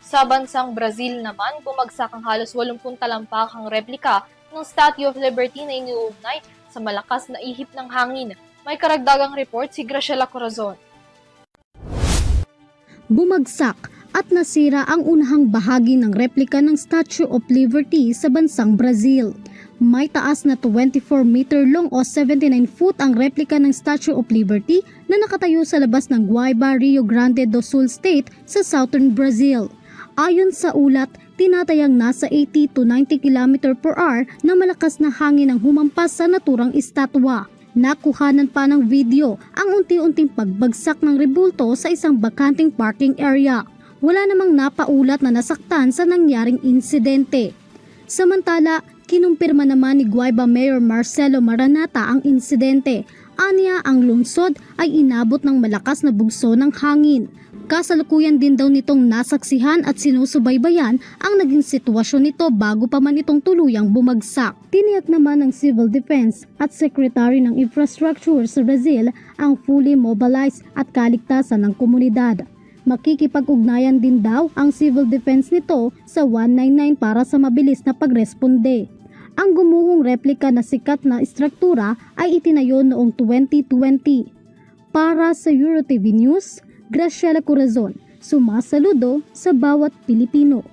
Sa bansang Brazil naman, bumagsak ang halos 80 talampakang replika ng Statue of Liberty na iniuugnay sa malakas na ihip ng hangin. May karagdagang report si Graciela Corazon. Bumagsak at nasira ang unahang bahagi ng replika ng Statue of Liberty sa bansang Brazil. May taas na 24-meter long o 79 foot ang replika ng Statue of Liberty na nakatayo sa labas ng Guaiba, Rio Grande do Sul State sa southern Brazil. Ayon sa ulat, tinatayang nasa 80 to 90 km per hour na malakas na hangin ang humampas sa naturang estatwa. Nakuhanan pa ng video ang unti-unting pagbagsak ng rebulto sa isang bakanting parking area. Wala namang napaulat na nasaktan sa nangyaring insidente. Samantala, kinumpirma naman ni Guaiba Mayor Marcelo Maranata ang insidente. Aniya, ang lungsod ay inabot ng malakas na bugso ng hangin. Kasalukuyan din daw nitong nasaksihan at sinusubaybayan ang naging sitwasyon nito bago pa man itong tuluyang bumagsak. Tiniyak naman ng Civil Defense at Secretary ng Infrastructure sa Brazil ang fully mobilized at kaligtasan ng komunidad. Makikipag-ugnayan din daw ang Civil Defense nito sa 199 para sa mabilis na pagresponde. Ang gumuhong replika na sikat na istruktura ay itinayo noong 2020. Para sa EuroTV News, Graciela Corazon, sumasaludo sa bawat Pilipino.